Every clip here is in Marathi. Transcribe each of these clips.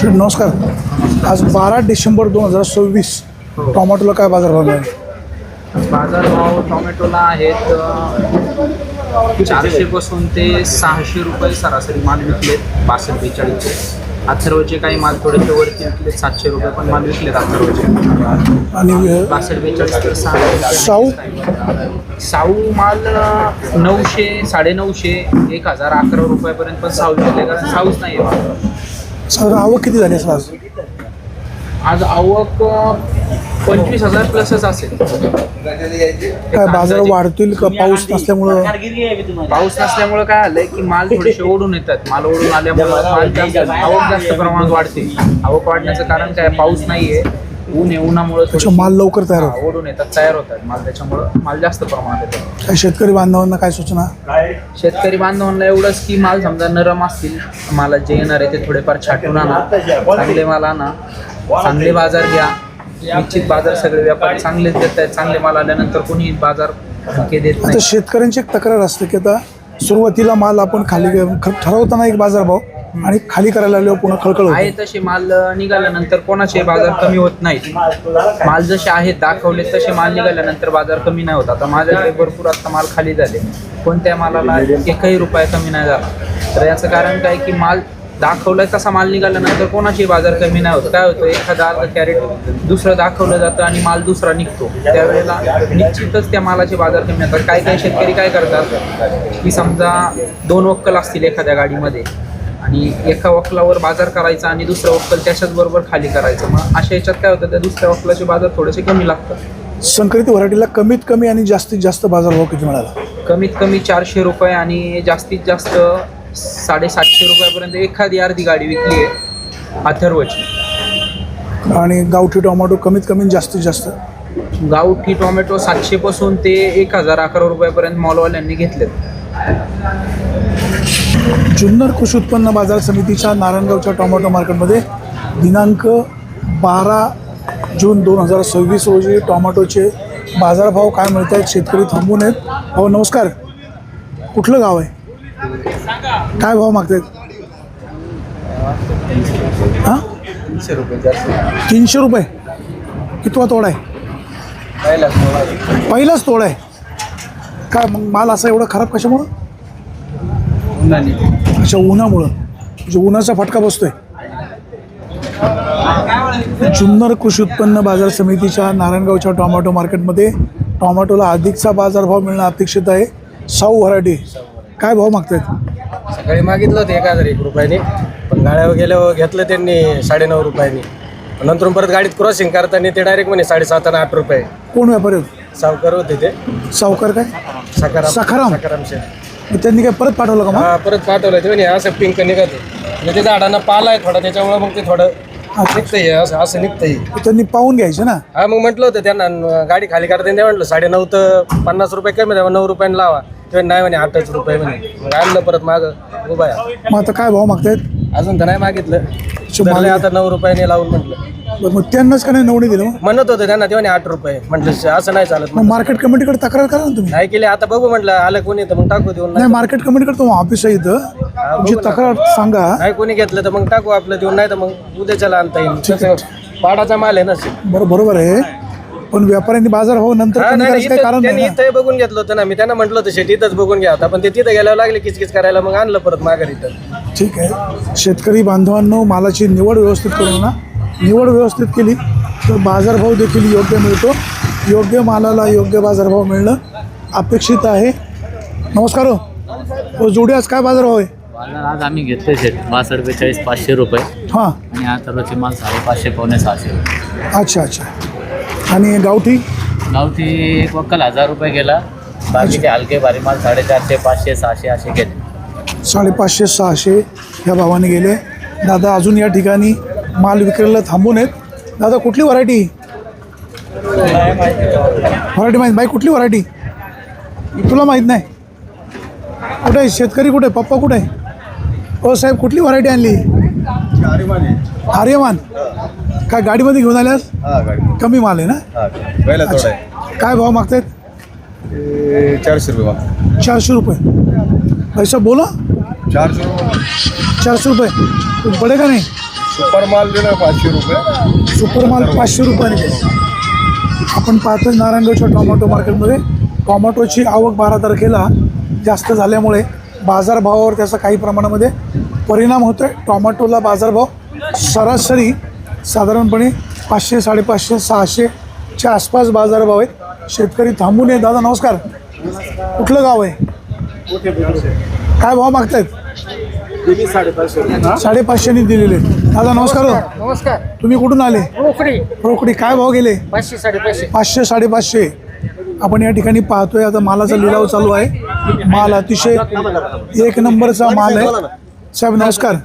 नमस्कार. आज 12 डिसेंबर 2026 टोमॅटोला काय बाजारभाव मिळाले? बाजारभाव टोमॅटोला आहेत 400 पासून ते 600 रुपये सरासरी माल विकलेत. 62-42 अथर्वचे काही माल थोडेसे वरती विकलेत. 700 रुपये पण माल विकलेत अथर्वचे. आणि 62-42 तर 600. साऊ माल 900, 950, 1000, 11 रुपयापर्यंत पण साऊ विकले, कारण साऊच नाही आहे. साधारण आवक किती झाली असेल आज? आज आवक 25,000 प्लसच असेल. काय बाजार वाढतील का? पाऊस नसल्यामुळं पाऊस नसल्यामुळं काय आलंय की माल थोडेसे ओढून येतात. माल ओढून आल्यामुळे माल जास्त आवक जास्त प्रमाणात वाढते. आवक वाढण्याचं कारण काय? पाऊस नाहीये, ऊन आहे. उन्हामुळे माल लवकर तयार होतो. ओढून येतात, तयार होतात माल, त्याच्यामुळं माल जास्त प्रमाणात येतात. काय शेतकरी बांधवांना काय सूचना? शेतकरी बांधवांना एवढंच की माल समजा नरम असतील, माला जे येणार आहे ते थोडेफार छाटून आणा, चांगले माल आणा, चांगले बाजार घ्या. निश्चित बाजार सगळे व्यापारी चांगलेच देत आहेत. चांगले माल आल्यानंतर कोणी बाजार धक्के देत आता नाही. शेतकऱ्यांची एक तक्रार असते की आता सुरुवातीला माल आपण खाली ठरवताना एक बाजारभाव आणि खाली करायला आल्यावर पुन्हा खळखळ आहे होते. तसे माल निघाल्यानंतर कोणाचे बाजार कमी होत नाहीत. माल जसे आहेत दाखवले तसे माल निघाल्यानंतर बाजार कमी नाही होत. आता माझ्याकडे भरपूर आता माल खाली झाले, कोणत्या मालाला एकही रुपया कमी नाही झाला. तर याचं कारण काय की माल दाखवलाय तसा माल निघाल्यानंतर कोणाची बाजार कमी नाही होत. काय होतं, एखादा अर्धा कॅरेट दुसरं दाखवलं जातं आणि माल दुसरा निघतो. त्यावेळेला निश्चितच त्या मालाचे बाजार कमी होतात. काही काही शेतकरी काय करतात की समजा 2 वक्कल असतील एखाद्या गाडीमध्ये आणि एका वक्कलावर बाजार करायचा आणि दुसरं वक्कल त्याच्याच बरोबर खाली करायचं. मग अशा याच्यात काय होतं, त्या दुसऱ्या वक्कलाचे बाजार थोडेसे कमी लागतात. संकरित व्हरायटीला कमीत कमी आणि जास्तीत जास्त बाजारभाव किती मिळाला? कमीत कमी 400 रुपये आणि जास्तीत जास्त 750 रुपयापर्यंत एखादी अर्धी गाडी विकली आहे अथर्वची. आणि गावठी टोमॅटो कमीत कमी जास्तीत जास्त? गावठी टोमॅटो 700 पासून ते 1000, 11 रुपयापर्यंत मॉलवाल्यांनी घेतलेत. जुन्नर कृषी उत्पन्न बाजार समितीच्या नारायणगावच्या टोमॅटो मार्केटमध्ये दिनांक 12 जून 2026 रोजी टोमॅटोचे बाजारभाव काय मिळत आहेत? शेतकरी थांबून आहेत. भाऊ नमस्कार, कुठलं गाव आहे? काय भाव मागतायत? हां 300 रुपये. 300 रुपये. कितवा तोडा आहे? पहिलाच तोडा आहे. काय मग माल असा एवढा खराब कशामुळं? अच्छा, उन्हामुळं. म्हणजे उन्हाचा फटका बसतोय. जुन्नर कृषी उत्पन्न बाजार समितीच्या नारायणगावच्या टोमॅटो मार्केटमध्ये टोमॅटोला अधिकचा बाजारभाव मिळणं अपेक्षित आहे. साऊ व्हरायटी काय भाव मागतायत? सकाळी मागितलं होतं 1001 रुपयाने, पण गाड्यावर गेल्यावर घेतलं त्यांनी 9.5 रुपयाने. नंतर परत गाडीत क्रॉसिंग करताना ते डायरेक्ट म्हणे 7.5 आणि 8 रुपये. कोण व्यापारी होते? सावकार होते ते. सावकार काय? सखाराम शेठ. त्यांनी काय परत पाठवलं का? हा, परत पाठवलं ते म्हणे असं पिंक निघत म्हणजे ते झाडांना पाला आहे थोडा, त्याच्यामुळे मग ते थोडं निघतंय, असं निघतंय. त्यांनी पाहून घ्यायचं ना. हा, मग म्हटलं होतं त्यांना गाडी खाली करताना म्हटलं 9.5 तर 50 रुपये कमी द्यावं, 9 रुपयाने लावा. ते नाही म्हणे 8 रुपये म्हणे. मग आणलं परत मागं उभा आहे. मग आता काय भाव मागतायत? अजून तर नाही मागितलं. धरलंय आता 9 रुपयाने लावून म्हटलं. बरं, मग त्यांनाच का नाही नवणी दिलं? मग म्हणत होतं त्यांना, ते म्हणे 8 रुपये. म्हटलं असं नाही चालत. मग मार्केट कमिटीकडे तक्रार करा ना तुम्ही. नाही केले, आता बघू म्हटलं. आलं कोणी तर मग टाकू देऊन. नाही, मार्केट कमिटीकडे तो ऑफिस आहे इथं, तुमची तक्रार सांगा. नाही कोणी घेतलं तर मग टाकू आपलं देऊन, नाही तर मग उद्याच्याला आणता येईल. तसं पाडाचा माल आहे ना. बरोबर आहे, पण व्यापाऱ्यांनी बाजारभाव नंतर कमी करायचं काही कारण त्यांनी नाही ना. इथं बघून घेतलं होतं ना. मी त्यांना म्हटलं होतं शेट इथंच बघून घ्या आता, पण ते तिथं गेल्यावर लागले किचकिच करायला, मग आणलं परत माघारी इथं. ठीक आहे. शेतकरी बांधवांनो, मालाची निवड व्यवस्थित करू ना. निवड व्यवस्थित केली तर बाजारभाव देखील योग्य मिळतो. योग्य मालाला योग्य बाजारभाव मिळणं अपेक्षित आहे. नमस्कार हो. जोडी आज काय बाजारभाव आहे? आज आम्ही घेतले शेट 62-42 500 रुपये हां. आणि हा सर्वचे माल 550 पावणे 600. अच्छा अच्छा. आणि गावठी? गावठी एक वक्कल 1000 रुपये गेला. बाकीचे हलके भारी माल 450, 500, 600 असे गेले. 550, 600 ह्या भावाने गेले. दादा अजून या ठिकाणी माल विक्रीला थांबून आहेत. दादा कुठली व्हरायटी? व्हरायटी माहीत बाई? कुठली व्हरायटी तुला माहीत नाही? कुठे आहे शेतकरी? कुठे आहे पप्पा? कुठे आहे? हो साहेब, कुठली व्हरायटी आणली? आर्यमान. काय गाडीमध्ये घेऊन आल्यास? कमी माल आहे ना? अच्छा. काय भाव मागतायत? 400 रुपये. 400 रुपये. पैसा बोला. 400 400 रुपये. बडे का नाही? सुपर माल दिला 500 रुपये. सुपर माल 500 रुपयाने गेला. आपण पाहतोय नारायणगावच्या टोमॅटो मार्केटमध्ये टोमॅटोची आवक 12 तारखेला जास्त झाल्यामुळे बाजारभावावर त्याचा काही प्रमाणामध्ये परिणाम होतो आहे. टोमॅटोला बाजारभाव सरासरी साधारणपणे 500, 550, 600च्या आसपास बाजारभाव आहेत. शेतकरी थांबून आहे. दादा नमस्कार, कुठलं गाव आहे, काय भाव मागतायत? 550 दिलेले. दादा नमस्कार. नमस्कार. तुम्ही कुठून आले? रोकडी. काय भाव गेले? 500, 550. 500, 550. आपण या ठिकाणी पाहतोय आता मालाचा लिलाव चालू आहे. माल अतिशय एक नंबरचा माल आहे. साहेब नमस्कार.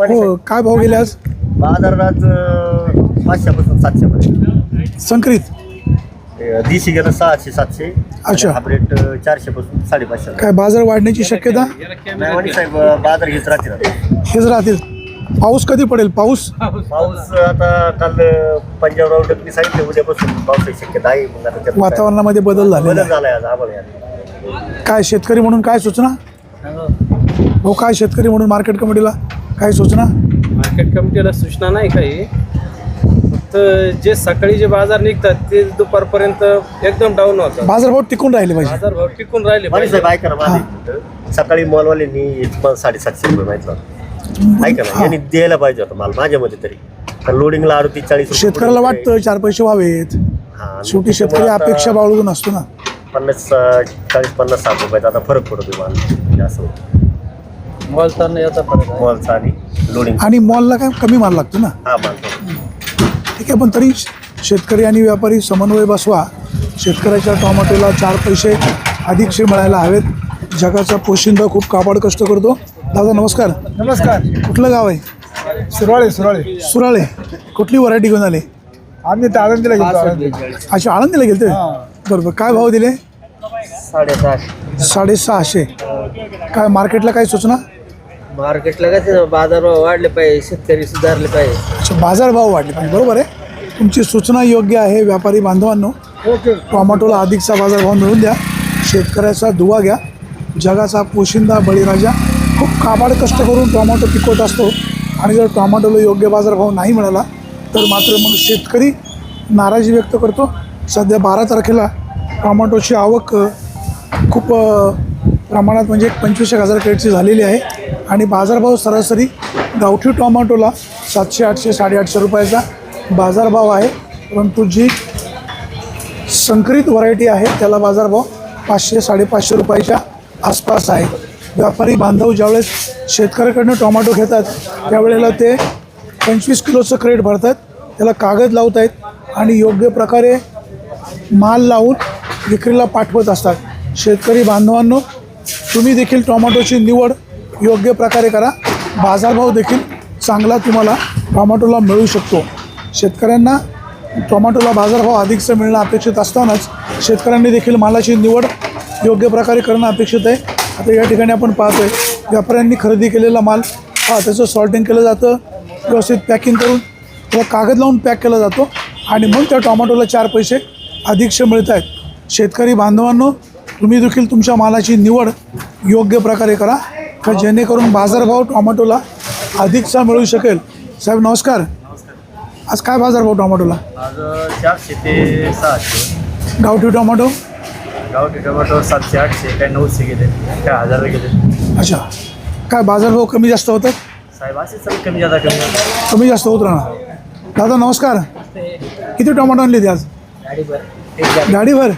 हो, काय भाव गेले आज? बाजारात 500 पासून 700 पर्यंत. संकरित देशी गेलं 600, 700. अच्छा. हायब्रिड 400 पासून 550. काय बाजार वाढण्याची शक्यता? नाही वाणी साहेब, बाजार घेत राहते. हेच राहतील. पाऊस कधी पडेल? पाऊस पाऊस आता काल पंजाबराव डकनी सांगितलं उद्यापासून पावसाची शक्यता आहे. मग आता त्यात वातावरणामध्ये बदल झालेला बदल आहे. झालाय आज आम्हाला. काय शेतकरी म्हणून काय सूचना हो? काय शेतकरी म्हणून मार्केट कमिटीला काय सूचना? मार्केट कमिटीला सूचना नाही काही, फक्त जे सकाळी जे बाजार निघतात ते दुपारपर्यंत एकदम डाऊन होतात. बाजारभाव टिकून राहिले पाहिजे. बाजारभाव टिकून राहिले वाणी पाहिजे. साहेब ऐका ना, माझं एक मिनिटं. सकाळी मॉलवाल्यांनी 750 रुपये माहितलं. ऐका ना, यांनी द्यायला पाहिजे होतं माल माझ्या मध्ये तरी. तर लोडिंगला 38-40 रुपये. शेतकऱ्याला वाटतं 4 पैसे व्हावेत. हां, शेवटी शेतकरी अपेक्षा बाळगून असतो ना. 40-50 रुपयाचा आता फरक पडतो माल असं मॉलचा नाही याचा फरक आहे. मॉलचा आणि लोडिंग. आणि मॉलला काय कमी माल लागतो ना. हा माल ठीक आहे, पण तरी शेतकरी आणि व्यापारी समन्वय बसवा. शेतकऱ्याच्या टोमॅटोला 4 पैसे अधिकचे मिळायला हवेत. जगाचा पोशिंदा खूप काबाड कष्ट करतो. दादा नमस्कार. नमस्कार. कुठलं गाव आहे? सुराळे. सुराळे. कुठली व्हरायटी घेऊन आले? आम्ही तर आनंदीला गेलो. अच्छा, आळंदीला गेलते. बरोबर. काय भाव दिले? 650. काय मार्केटला काय सूचना? मार्केटला काय बाजारभाव वाढले पाहिजे, शेतकरी सुधारले पाहिजे. अच्छा, बाजारभाव वाढले पाहिजे. बरोबर आहे, तुमची सूचना योग्य आहे. व्यापारी बांधवांनो, टोमॅटोला अधिकचा बाजारभाव मिळून द्या. शेतकऱ्याचा दुवा घ्या. जगाचा पोशिंदा बळीराजा खूप काबाड कष्ट करून टोमॅटो पिकवत असतो आणि जर टोमॅटोला योग्य बाजारभाव नाही मिळाला तर मात्र मग शेतकरी नाराजी व्यक्त करतो. सध्या 12 तारखेला टोमॅटोची आवक खूप प्रमाणात म्हणजे 25,000 क्रेटची झालेली आहे आणि बाजारभाव सरासरी गावठी टोमॅटोला 700, 800, 850 रुपयाचा बाजारभाव आहे. परंतु जी संकरित व्हरायटी आहे त्याला बाजारभाव 500, 550 रुपयाच्या आसपास आहे. व्यापारी बांधव ज्यावेळेस शेतकऱ्याकडनं टोमॅटो घेतात त्यावेळेला ते 25 किलोचं क्रेट भरतात, त्याला कागद लावत आहेत आणि योग्य प्रकारे माल लावून विक्रीला पाठवत असतात. शेतकरी बांधवांनो, तुम्ही देखील टोमॅटोची निवड योग्य प्रकारे करा. बाजारभाव देखील चांगला तुम्हाला टोमॅटोला मिळू शकतो. शेतकऱ्यांना टोमॅटोला बाजारभाव अधिकचा मिळणं अपेक्षित असतानाच शेतकऱ्यांनी देखील मालाची निवड योग्य प्रकारे करणं अपेक्षित आहे. आता या ठिकाणी आपण पाहतो आहे व्यापाऱ्यांनी खरेदी केलेला माल त्याचं सॉर्टिंग केलं जातं, व्यवस्थित पॅकिंग करून त्याला कागद लावून पॅक केला जातो आणि मग त्या टोमॅटोला 4 पैसे अधिकचे मिळत आहेत. शेतकरी बांधवांनो, तुम्ही देखील तुमच्या मालाची निवड योग्य प्रकारे करा का जेणेकरून बाजारभाव टोमॅटोला अधिकचा मिळू शकेल. साहेब नमस्कार. आज काय बाजारभाव टोमॅटोला? आज 400 ते 600. गावठी टोमॅटो? गावठी टोमॅटो 700, 800, काय 900 गेले, काय 1000 गेले. अच्छा, काय बाजारभाव कमी जास्त होतात? साहेब असे सगळे कमी जाता कमी जास्त होत राहणार. दादा नमस्कार. किती टोमॅटो आणले ते आज? गाडीभर.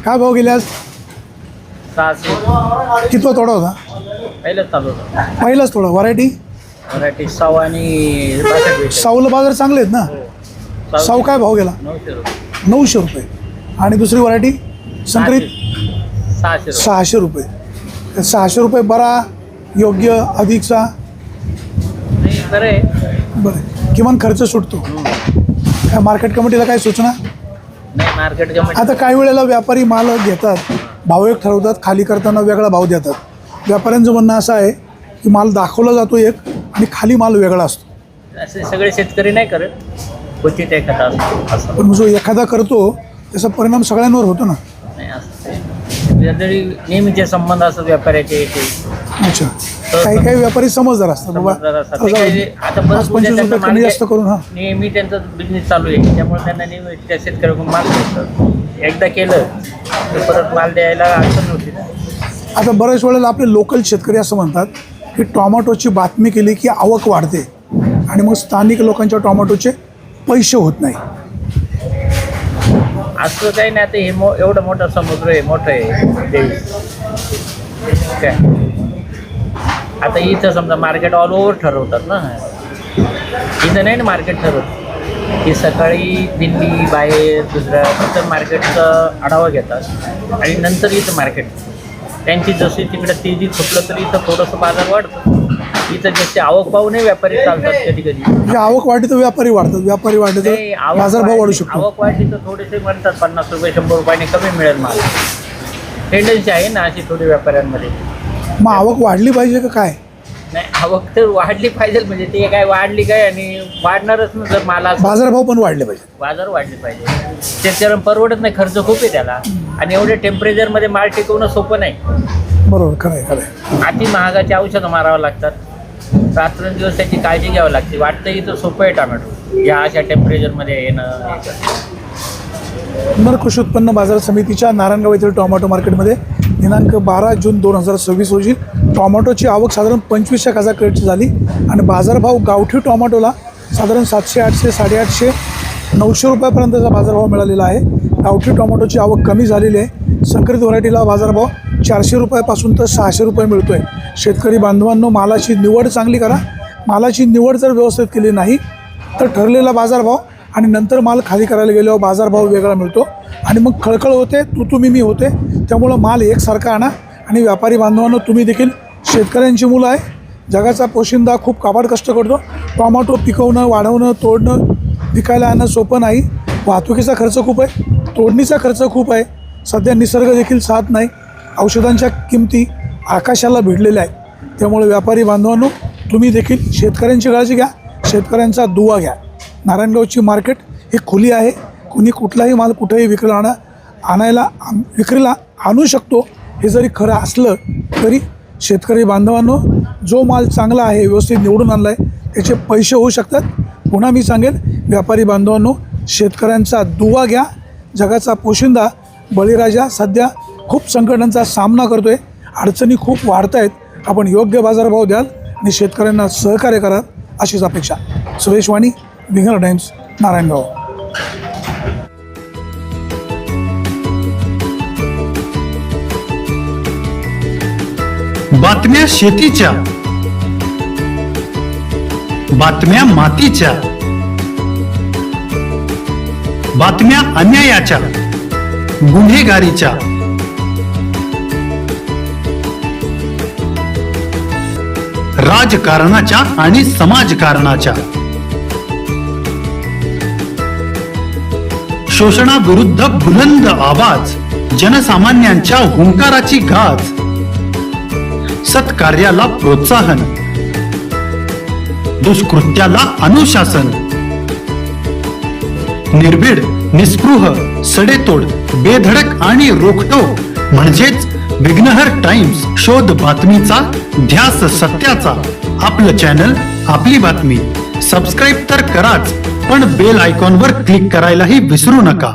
काय भाव गेले आज? 600. कितवा तोडा होता? पहिलंच चालू होतं. पहिलाच तोडा. व्हरायटी मराठी 100 आणि 62. साऊला बाजार चांगले आहेत ना? साऊ काय भाव गेला? 900 रुपये. 900 रुपये. आणि दुसरी व्हरायटी संकरित 600 रुपये. 600 रुपये. 600 रुपये बरा, योग्य, अधिकचा? नाही बरं आहे. बरं, किमान खर्च सुटतो. काय मार्केट कमिटीला काय सूचना? नाही मार्केट कमिटी आता काही वेळेला व्यापारी माल घेतात, भाव एक ठरवतात, खाली करताना वेगळा भाव देतात. व्यापाऱ्यांचं म्हणणं असं आहे की माल दाखवला जातो एक आणि खाली माल वेगळा असतो. असे सगळे शेतकरी नाही करत, क्वचित एखादा असतो असं. पण जो एखादा करतो त्याचा परिणाम सगळ्यांवर होतो ना. नाही असं तरी नेहमीचे संबंध असतात व्यापाऱ्याचे. अच्छा, काही काही व्यापारी समजदार असतात बाबा समजदार असतात. जाऊ ते काही दे. आता 5-25 उद्या रुपये त्यांना कमी माल जास्त करून नेहमी त्यांचा बिझनेस चालू आहे, त्यामुळे त्यांना नेहमी त्या शेतकऱ्याकडून माल घ्यायचं. एकदा केलं तर परत माल द्यायला अडचण होती ना. आता बऱ्याच वेळेला आपले लोकल शेतकरी असं म्हणतात की टोमॅटोची बातमी केली की आवक वाढते आणि मग स्थानिक लोकांच्या टोमॅटोचे पैसे होत नाही. असं काही नाही. आता हे एवढं मोठं समुद्र आहे, मोठं आहे देवी काय. आता इथं समजा मार्केट ऑल ओव्हर ठरवतात ना, इथं नाही ना मार्केट ठरवत. की सकाळी दिल्ली बाहेर दुसऱ्या इथं मार्केटचा आढावा घेतात आणि नंतर इथं मार्केट त्यांची जशी तिकडे तेजी फुटलं तर इथं थोडंसं बाजार वाढतं. इथं जसे आवक पाहूनही व्यापारी चालतात कधी कधी. म्हणजे आवक वाढली तर व्यापारी वाढतात, व्यापारी वाढले नाही, तर बाजारभाव वाढू शकतो. आवक वाढली तर थोडेसे म्हणतात 50 रुपये 100 रुपयाने कमी मिळेल माल. टेंडन्सी आहे ना अशी थोडी व्यापाऱ्यांमध्ये. मग आवक वाढली पाहिजे का काय? नाही, आवक तर वाढली पाहिजे, म्हणजे ते काय वाढली काय आणि वाढणारच ना. जर माला बाजारभाव पण वाढले पाहिजे. बाजार वाढले पाहिजे. शेतकऱ्यांना परवडत नाही, खर्च खूप आहे त्याला, आणि एवढ्या टेम्परेचरमध्ये माल टिकवणं सोपं नाही. बरोबर, खरं आहे, खरं आहे. अति महागाची औषधं मारावं लागतात, रात्रंदिवस त्याची काळजी घ्यावी लागते. वाटतं इथं सोपं आहे टोमॅटो या अशा टेम्परेचरमध्ये येणं. नर कृषी उत्पन्न बाजार समितीच्या नारायणगाव येथील टोमॅटो मार्केटमध्ये दिनांक 12 जून 2026 रोजी टोमॅटोची आवक साधारण 25,000 क्रेटची झाली आणि बाजारभाव गावठी टोमॅटोला साधारण 700, 800, 850, 900 रुपयापर्यंतचा बाजारभाव मिळालेला आहे. गावठी टोमॅटोची आवक कमी झालेली आहे. संकरित व्हरायटीला बाजारभाव 400 रुपयापासून तर 600 रुपये मिळतो आहे. शेतकरी बांधवांनो, मालाची निवड चांगली करा. मालाची निवड जर व्यवस्थित केली नाही तर ठरलेला बाजारभाव आणि नंतर माल खाली करायला गेल्यावर बाजारभाव वेगळा मिळतो आणि मग खळखळ होते, मी होते. त्यामुळं माल एकसारखा आणा. आणि व्यापारी बांधवांनो, तुम्ही देखील शेतकऱ्यांची मुलं आहे. जगाचा पोशिंदा खूप काबाड कष्ट करतो. टोमॅटो पिकवणं, वाढवणं, तोडणं, विकायला आणणं सोपं नाही. वाहतुकीचा खर्च खूप आहे, तोडणीचा खर्च खूप आहे. सध्या निसर्ग देखील साथ नाही. औषधांच्या किमती आकाशाला भिडलेल्या आहेत. त्यामुळे व्यापारी बांधवांनो, तुम्ही देखील शेतकऱ्यांची काळजी घ्या, शेतकऱ्यांचा दुवा घ्या. नारायणगावची मार्केट ही खुली आहे. कुणी कुठलाही माल कुठेही विक्रीला आणू शकतो. हे जरी खरं असलं तरी शेतकरी बांधवांनो, जो माल चांगला आहे, व्यवस्थित निवडून आणला आहे, त्याचे पैसे होऊ शकतात. पुन्हा मी सांगेन, व्यापारी बांधवांनो, शेतकऱ्यांचा दुवा घ्या. जगाचा पोशिंदा बळीराजा सध्या खूप संकटांचा सामना करतो आहे. अडचणी खूप वाढत आहेत. आपण योग्य बाजारभाव द्याल आणि शेतकऱ्यांना सहकार्य कराल अशीच अपेक्षा. सुरेश वाणी, विंगर टाइम्स, नारायणगाव. बातम्या शेतीच्या, बातम्या मातीच्या, बातम्या अन्यायाच्या, गुन्हेगारीच्या, राजकारणाच्या आणि समाजकारणाच्या, शोषणाविरुद्ध बुलंद आवाज, जनसामान्यांच्या हुंकाराची गाज, सत्कार्याला प्रोत्साहन, दुष्कृत्याला अनुशासन, निर्भीड, निस्पृह, सडेतोड, बेधडक आणि रोखठोक म्हणजेच विघ्नहर टाइम्स. शोध बातमीचा, ध्यास सत्याचा. आपलं चॅनल, आपली बातमी. सबस्क्राईब तर कराच, पण बेल आयकॉनवर क्लिक करायलाही विसरू नका.